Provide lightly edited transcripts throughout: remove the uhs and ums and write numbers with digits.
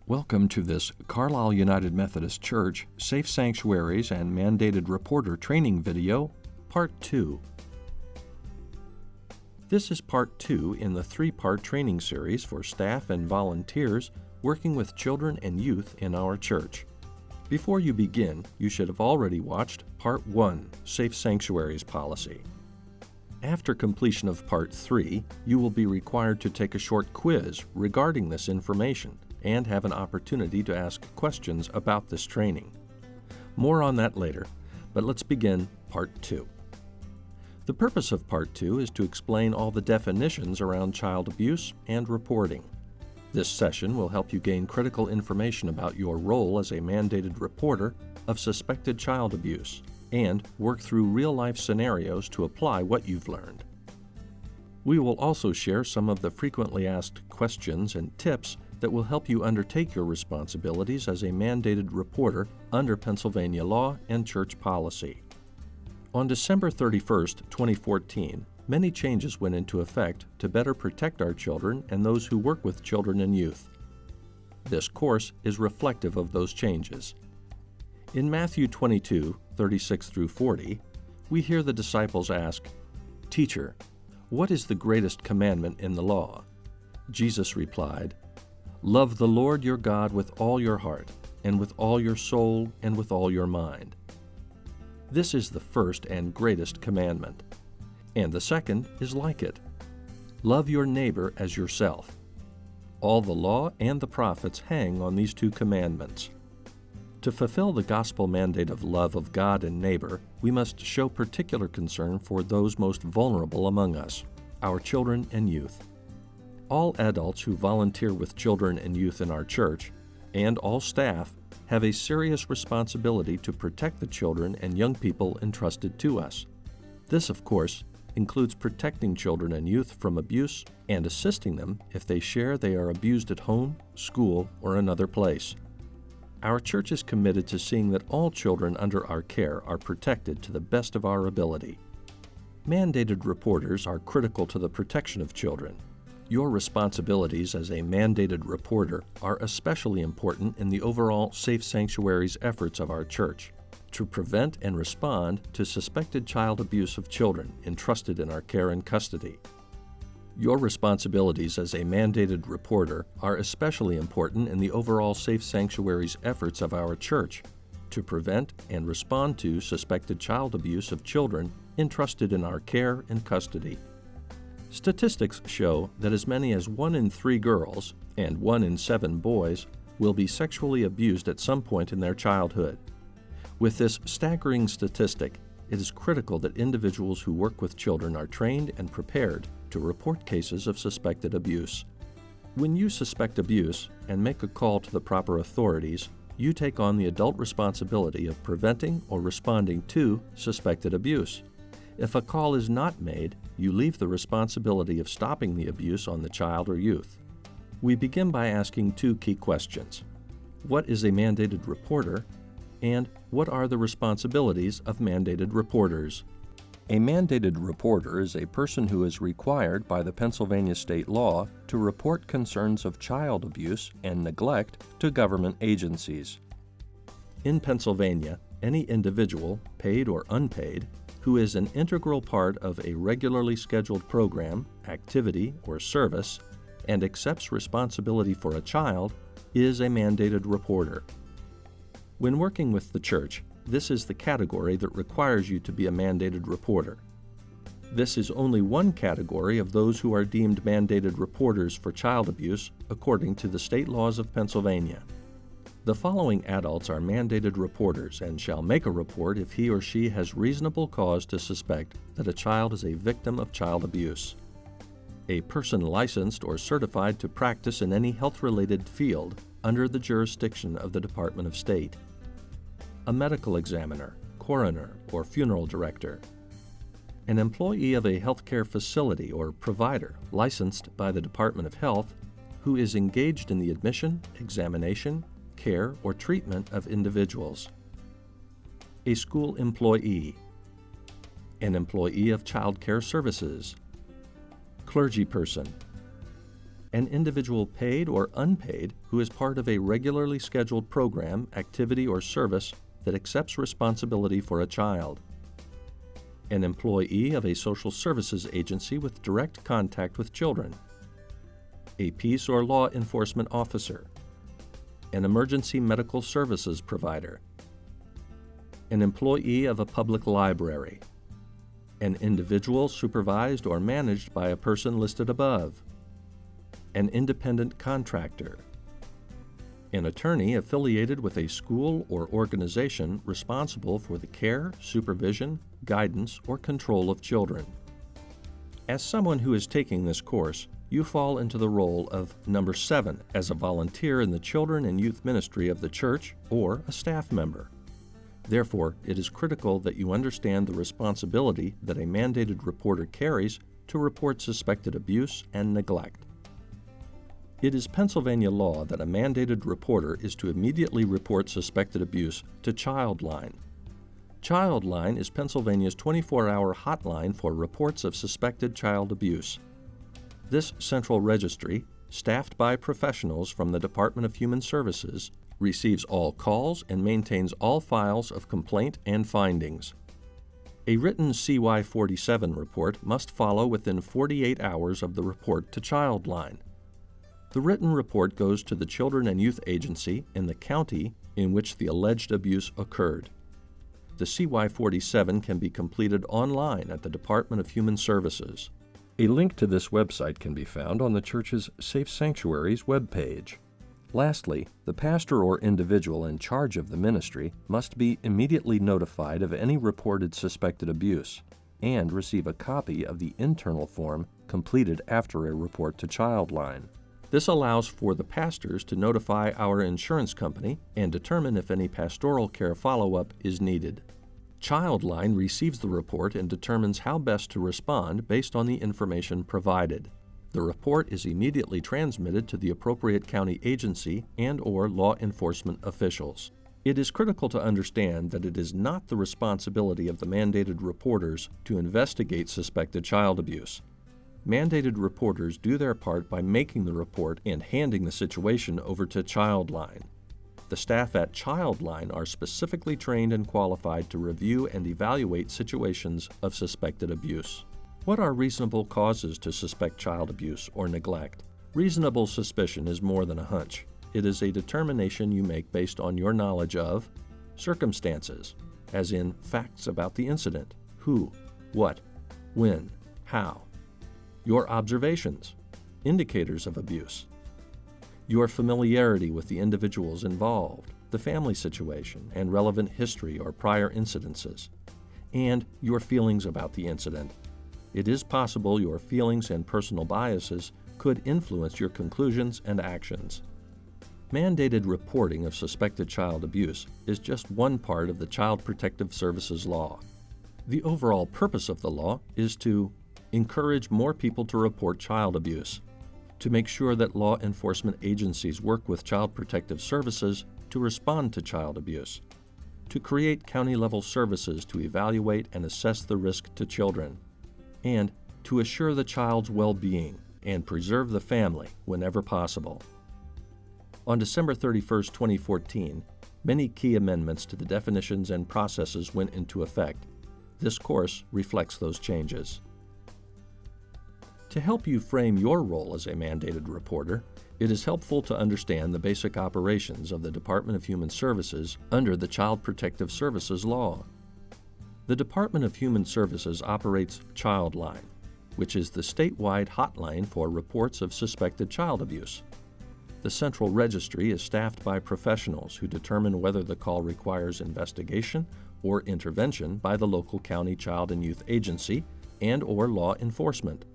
Welcome to this Carlisle United Methodist Church Safe Sanctuaries and Mandated Reporter Training video, Part 2. This is Part 2 in the 3-part training series for staff and volunteers working with children and youth in our church. Before you begin, you should have already watched Part 1, Safe Sanctuaries Policy. After completion of Part 3, you will be required to take a short quiz regarding this information and have an opportunity to ask questions about this training. More on that later, but let's begin Part 2. The purpose of Part 2 is to explain all the definitions around child abuse and reporting. This session will help you gain critical information about your role as a mandated reporter of suspected child abuse and work through real-life scenarios to apply what you've learned. We will also share some of the frequently asked questions and tips that will help you undertake your responsibilities as a mandated reporter under Pennsylvania law and church policy. On December 31st, 2014, many changes went into effect to better protect our children and those who work with children and youth. This course is reflective of those changes. In Matthew 22, 36 through 40, we hear the disciples ask, "Teacher, what is the greatest commandment in the law?" Jesus replied, "Love the Lord your God with all your heart, and with all your soul, and with all your mind. This is the first and greatest commandment. And the second is like it. Love your neighbor as yourself. All the law and the prophets hang on these two commandments." To fulfill the gospel mandate of love of God and neighbor, we must show particular concern for those most vulnerable among us, our children and youth. All adults who volunteer with children and youth in our church, and all staff, have a serious responsibility to protect the children and young people entrusted to us. This, of course, includes protecting children and youth from abuse and assisting them if they share they are abused at home, school, or another place. Our church is committed to seeing that all children under our care are protected to the best of our ability. Mandated reporters are critical to the protection of children. Your responsibilities as a mandated reporter are especially important in the overall Safe Sanctuaries efforts of our church to prevent and respond to suspected child abuse of children entrusted in our care and custody. Your responsibilities as a mandated reporter are especially important in the overall Safe Sanctuaries efforts of our church to prevent and respond to suspected child abuse of children entrusted in our care and custody. Statistics show that as many as 1 in 3 girls and 1 in 7 boys will be sexually abused at some point in their childhood. With this staggering statistic, it is critical that individuals who work with children are trained and prepared to report cases of suspected abuse. When you suspect abuse and make a call to the proper authorities, you take on the adult responsibility of preventing or responding to suspected abuse. If a call is not made, you leave the responsibility of stopping the abuse on the child or youth. We begin by asking 2 key questions. What is a mandated reporter? And what are the responsibilities of mandated reporters? A mandated reporter is a person who is required by the Pennsylvania state law to report concerns of child abuse and neglect to government agencies. In Pennsylvania, any individual, paid or unpaid, who is an integral part of a regularly scheduled program, activity, or service, and accepts responsibility for a child, is a mandated reporter. When working with the church, this is the category that requires you to be a mandated reporter. This is only one category of those who are deemed mandated reporters for child abuse according to the state laws of Pennsylvania. The following adults are mandated reporters and shall make a report if he or she has reasonable cause to suspect that a child is a victim of child abuse. A person licensed or certified to practice in any health-related field under the jurisdiction of the Department of State. A medical examiner, coroner, or funeral director. An employee of a healthcare facility or provider licensed by the Department of Health who is engaged in the admission, examination, care, or treatment of individuals. A school employee. An employee of child care services. Clergy person. An individual paid or unpaid who is part of a regularly scheduled program, activity, or service that accepts responsibility for a child. An employee of a social services agency with direct contact with children. A peace or law enforcement officer. An emergency medical services provider. An employee of a public library. An individual supervised or managed by a person listed above. An independent contractor. An attorney affiliated with a school or organization responsible for the care, supervision, guidance, or control of children. As someone who is taking this course, you fall into the role of number 7 as a volunteer in the children and youth ministry of the church or a staff member. Therefore, it is critical that you understand the responsibility that a mandated reporter carries to report suspected abuse and neglect. It is Pennsylvania law that a mandated reporter is to immediately report suspected abuse to Childline. Childline is Pennsylvania's 24-hour hotline for reports of suspected child abuse. This central registry, staffed by professionals from the Department of Human Services, receives all calls and maintains all files of complaint and findings. A written CY-47 report must follow within 48 hours of the report to Childline. The written report goes to the Children and Youth Agency in the county in which the alleged abuse occurred. The CY-47 can be completed online at the Department of Human Services. A link to this website can be found on the church's Safe Sanctuaries webpage. Lastly, the pastor or individual in charge of the ministry must be immediately notified of any reported suspected abuse and receive a copy of the internal form completed after a report to Childline. This allows for the pastors to notify our insurance company and determine if any pastoral care follow-up is needed. Childline receives the report and determines how best to respond based on the information provided. The report is immediately transmitted to the appropriate county agency and/or law enforcement officials. It is critical to understand that it is not the responsibility of the mandated reporters to investigate suspected child abuse. Mandated reporters do their part by making the report and handing the situation over to Childline. The staff at Childline are specifically trained and qualified to review and evaluate situations of suspected abuse. What are reasonable causes to suspect child abuse or neglect? Reasonable suspicion is more than a hunch. It is a determination you make based on your knowledge of circumstances, as in facts about the incident, who, what, when, how, your observations, indicators of abuse, your familiarity with the individuals involved, the family situation, and relevant history or prior incidences, and your feelings about the incident. It is possible your feelings and personal biases could influence your conclusions and actions. Mandated reporting of suspected child abuse is just one part of the Child Protective Services law. The overall purpose of the law is to encourage more people to report child abuse, to make sure that law enforcement agencies work with Child Protective Services to respond to child abuse, to create county-level services to evaluate and assess the risk to children, and to assure the child's well-being and preserve the family whenever possible. On December 31, 2014, many key amendments to the definitions and processes went into effect. This course reflects those changes. To help you frame your role as a mandated reporter, it is helpful to understand the basic operations of the Department of Human Services under the Child Protective Services law. The Department of Human Services operates Childline, which is the statewide hotline for reports of suspected child abuse. The central registry is staffed by professionals who determine whether the call requires investigation or intervention by the local county child and youth agency and/or law enforcement.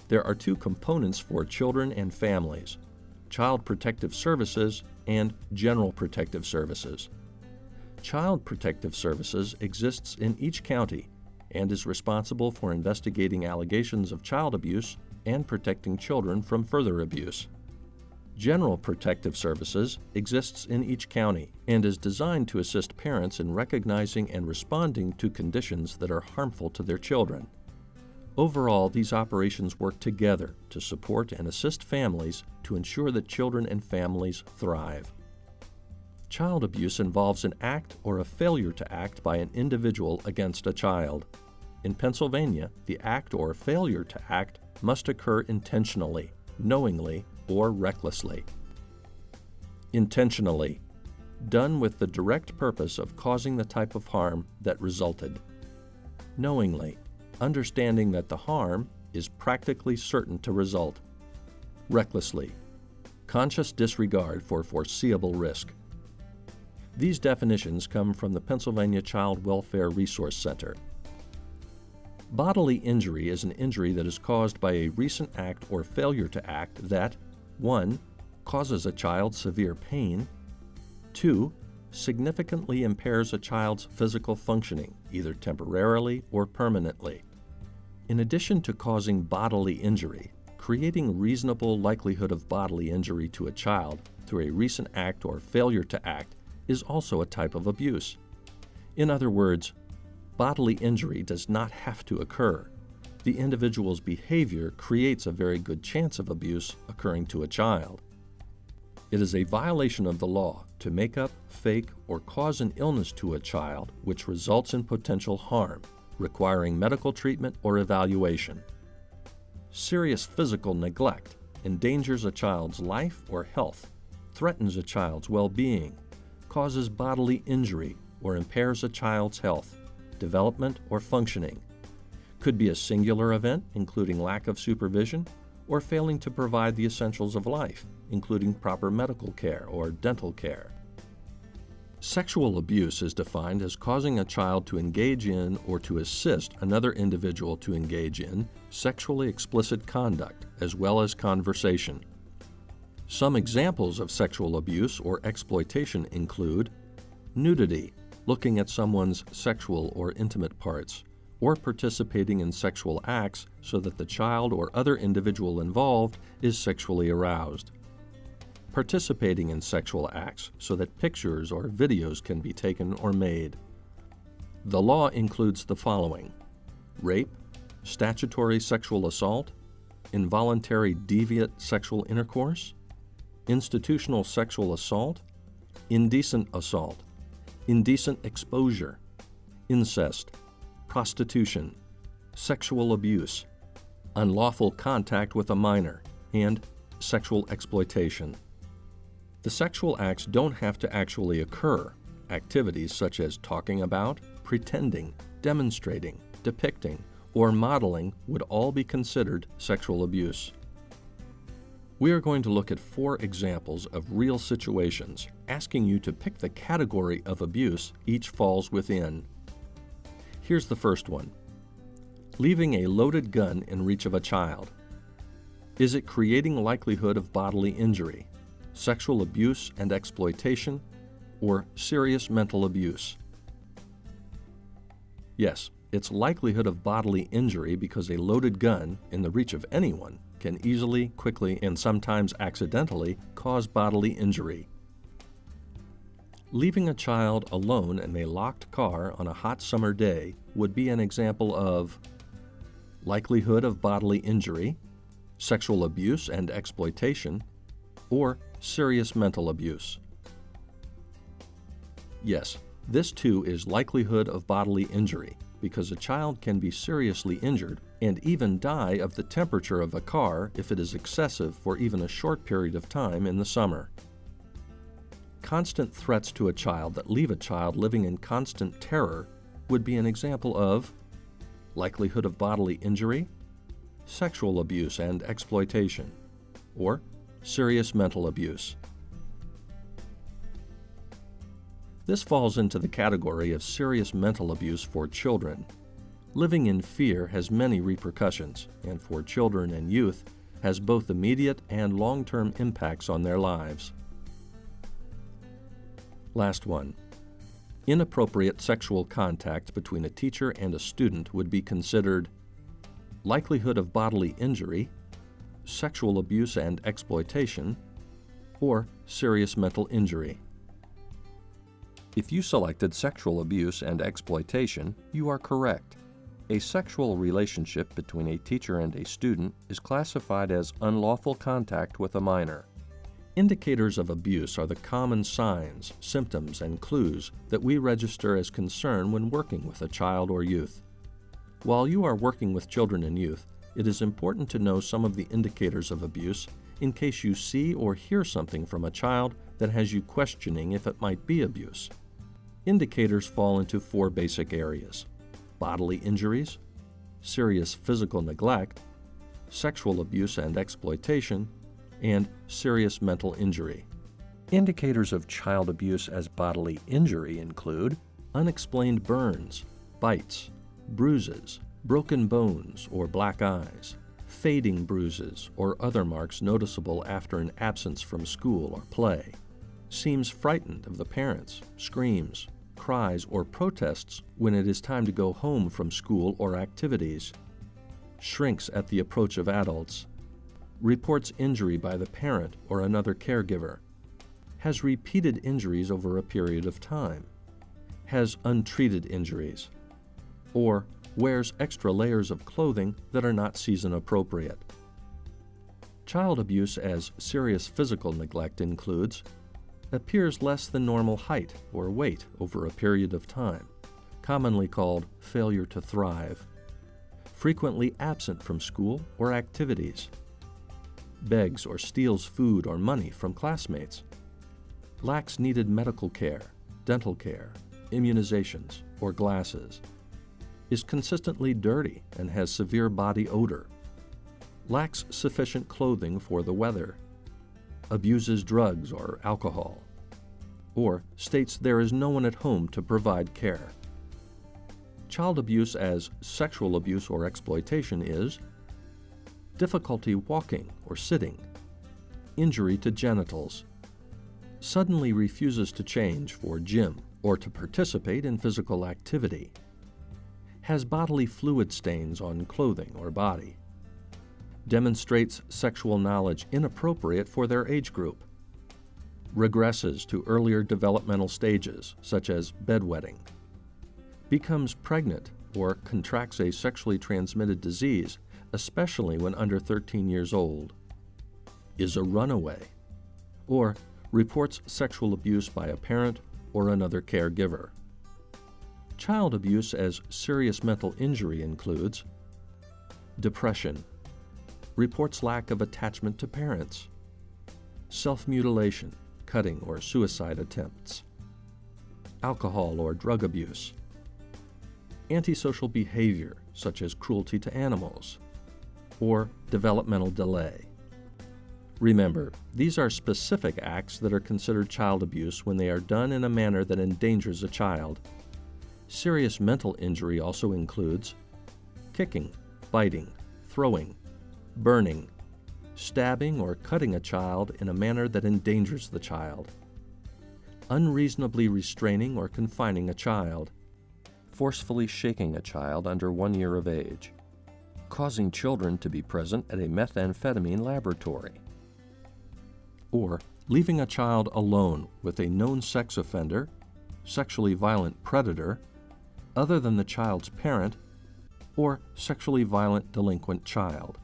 There are two components for children and families: Child Protective Services and General Protective Services. Child Protective Services exists in each county and is responsible for investigating allegations of child abuse and protecting children from further abuse. General Protective Services exists in each county and is designed to assist parents in recognizing and responding to conditions that are harmful to their children. Overall, these operations work together to support and assist families to ensure that children and families thrive. Child abuse involves an act or a failure to act by an individual against a child. In Pennsylvania, the act or failure to act must occur intentionally, knowingly, or recklessly. Intentionally, done with the direct purpose of causing the type of harm that resulted. Knowingly, understanding that the harm is practically certain to result. Recklessly, conscious disregard for foreseeable risk. These definitions come from the Pennsylvania Child Welfare Resource Center. Bodily injury is an injury that is caused by a recent act or failure to act that 1. Causes a child severe pain, 2. Significantly impairs a child's physical functioning, either temporarily or permanently. In addition to causing bodily injury, creating reasonable likelihood of bodily injury to a child through a recent act or failure to act is also a type of abuse. In other words, bodily injury does not have to occur. The individual's behavior creates a very good chance of abuse occurring to a child. It is a violation of the law to make up, fake, or cause an illness to a child which results in potential harm, requiring medical treatment or evaluation. Serious physical neglect endangers a child's life or health, threatens a child's well-being, causes bodily injury, or impairs a child's health, development, or functioning. Could be a singular event, including lack of supervision, or failing to provide the essentials of life, including proper medical care or dental care. Sexual abuse is defined as causing a child to engage in or to assist another individual to engage in sexually explicit conduct as well as conversation. Some examples of sexual abuse or exploitation include nudity, looking at someone's sexual or intimate parts, or participating in sexual acts so that the child or other individual involved is sexually aroused. Participating in sexual acts so that pictures or videos can be taken or made. The law includes the following: rape, statutory sexual assault, involuntary deviant sexual intercourse, institutional sexual assault, indecent assault, indecent exposure, incest, prostitution, sexual abuse, unlawful contact with a minor, and sexual exploitation. The sexual acts don't have to actually occur. Activities such as talking about, pretending, demonstrating, depicting, or modeling would all be considered sexual abuse. We are going to look at 4 examples of real situations, asking you to pick the category of abuse each falls within. Here's the first one. Leaving a loaded gun in reach of a child. Is it creating likelihood of bodily injury, sexual abuse and exploitation, or serious mental abuse? Yes, it's likelihood of bodily injury because a loaded gun in the reach of anyone can easily, quickly, and sometimes accidentally cause bodily injury. Leaving a child alone in a locked car on a hot summer day would be an example of likelihood of bodily injury, sexual abuse and exploitation, or serious mental abuse. Yes, this too is likelihood of bodily injury because a child can be seriously injured and even die of the temperature of a car if it is excessive for even a short period of time in the summer. Constant threats to a child that leave a child living in constant terror would be an example of likelihood of bodily injury, sexual abuse and exploitation, or serious mental abuse. This falls into the category of serious mental abuse for children. Living in fear has many repercussions, and for children and youth has both immediate and long-term impacts on their lives. Last one. Inappropriate sexual contact between a teacher and a student would be considered likelihood of bodily injury, sexual abuse and exploitation, or serious mental injury. If you selected sexual abuse and exploitation, you are correct. A sexual relationship between a teacher and a student is classified as unlawful contact with a minor. Indicators of abuse are the common signs, symptoms, and clues that we register as concern when working with a child or youth. While you are working with children and youth, it is important to know some of the indicators of abuse in case you see or hear something from a child that has you questioning if it might be abuse. Indicators fall into 4 basic areas: bodily injuries, serious physical neglect, sexual abuse and exploitation, and serious mental injury. Indicators of child abuse as bodily injury include unexplained burns, bites, bruises, broken bones or black eyes, fading bruises or other marks noticeable after an absence from school or play, seems frightened of the parents, screams, cries, or protests when it is time to go home from school or activities, shrinks at the approach of adults, reports injury by the parent or another caregiver, has repeated injuries over a period of time, has untreated injuries, or wears extra layers of clothing that are not season appropriate. Child abuse as serious physical neglect includes appears less than normal height or weight over a period of time, commonly called failure to thrive, frequently absent from school or activities, begs or steals food or money from classmates, lacks needed medical care, dental care, immunizations, or glasses, is consistently dirty and has severe body odor, lacks sufficient clothing for the weather, abuses drugs or alcohol, or states there is no one at home to provide care. Child abuse as sexual abuse or exploitation is difficulty walking or sitting, injury to genitals, suddenly refuses to change for gym or to participate in physical activity, has bodily fluid stains on clothing or body, demonstrates sexual knowledge inappropriate for their age group, regresses to earlier developmental stages such as bedwetting, becomes pregnant or contracts a sexually transmitted disease, especially when under 13 years old, is a runaway, or reports sexual abuse by a parent or another caregiver. Child abuse as serious mental injury includes depression, reports lack of attachment to parents, self-mutilation, cutting or suicide attempts, alcohol or drug abuse, antisocial behavior such as cruelty to animals, or developmental delay. Remember, these are specific acts that are considered child abuse when they are done in a manner that endangers a child. Serious mental injury also includes kicking, biting, throwing, burning, stabbing or cutting a child in a manner that endangers the child, unreasonably restraining or confining a child, forcefully shaking a child under 1 year of age, causing children to be present at a methamphetamine laboratory, or leaving a child alone with a known sex offender, sexually violent predator, other than the child's parent, or sexually violent delinquent child.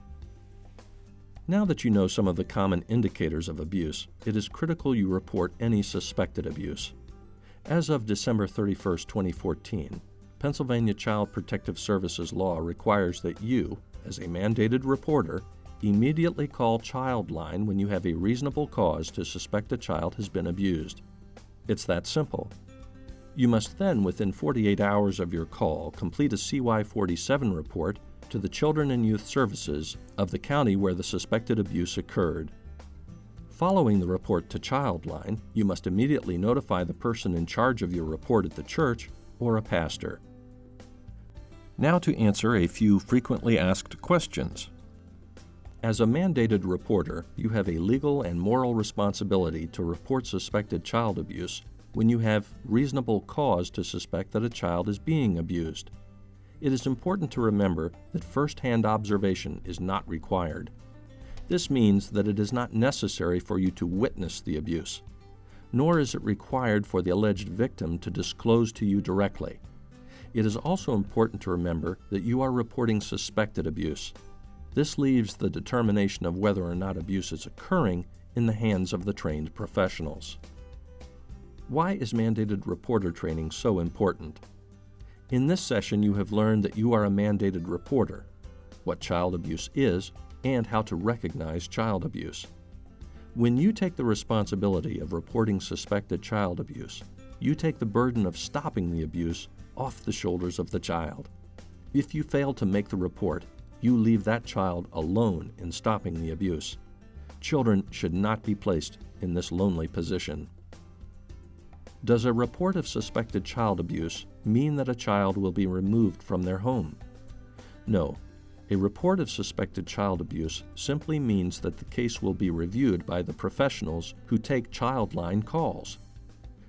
Now that you know some of the common indicators of abuse, it is critical you report any suspected abuse. As of December 31, 2014, Pennsylvania Child Protective Services law requires that you, as a mandated reporter, immediately call Childline when you have a reasonable cause to suspect a child has been abused. It's that simple. You must then, within 48 hours of your call, complete a CY-47 report to the Children and Youth Services of the county where the suspected abuse occurred. Following the report to Childline, you must immediately notify the person in charge of your report at the church or a pastor. Now to answer a few frequently asked questions. As a mandated reporter, you have a legal and moral responsibility to report suspected child abuse when you have reasonable cause to suspect that a child is being abused. It is important to remember that first-hand observation is not required. This means that it is not necessary for you to witness the abuse, nor is it required for the alleged victim to disclose to you directly. It is also important to remember that you are reporting suspected abuse. This leaves the determination of whether or not abuse is occurring in the hands of the trained professionals. Why is mandated reporter training so important? In this session, you have learned that you are a mandated reporter, what child abuse is, and how to recognize child abuse. When you take the responsibility of reporting suspected child abuse, you take the burden of stopping the abuse off the shoulders of the child. If you fail to make the report, you leave that child alone in stopping the abuse. Children should not be placed in this lonely position. Does a report of suspected child abuse mean that a child will be removed from their home? No. A report of suspected child abuse simply means that the case will be reviewed by the professionals who take childline calls.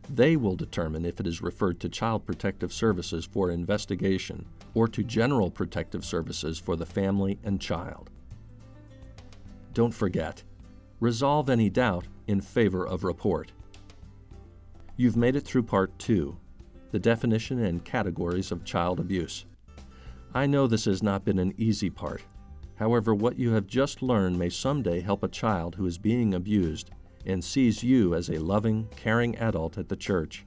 They will determine if it is referred to Child Protective Services for investigation or to General Protective Services for the family and child. Don't forget, resolve any doubt in favor of report. You've made it through Part 2, the definition and categories of child abuse. I know this has not been an easy part. However, what you have just learned may someday help a child who is being abused and sees you as a loving, caring adult at the church.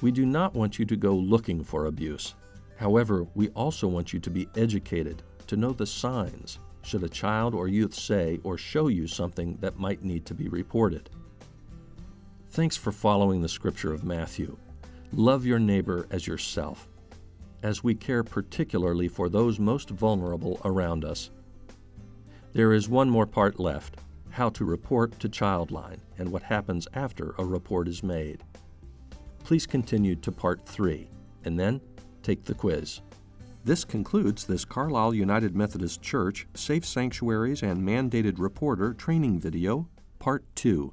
We do not want you to go looking for abuse. However, we also want you to be educated, to know the signs, should a child or youth say or show you something that might need to be reported. Thanks for following the scripture of Matthew. Love your neighbor as yourself, as we care particularly for those most vulnerable around us. There is one more part left: how to report to Childline and what happens after a report is made. Please continue to Part 3, and then take the quiz. This concludes this Carlisle United Methodist Church Safe Sanctuaries and Mandated Reporter training video, Part 2.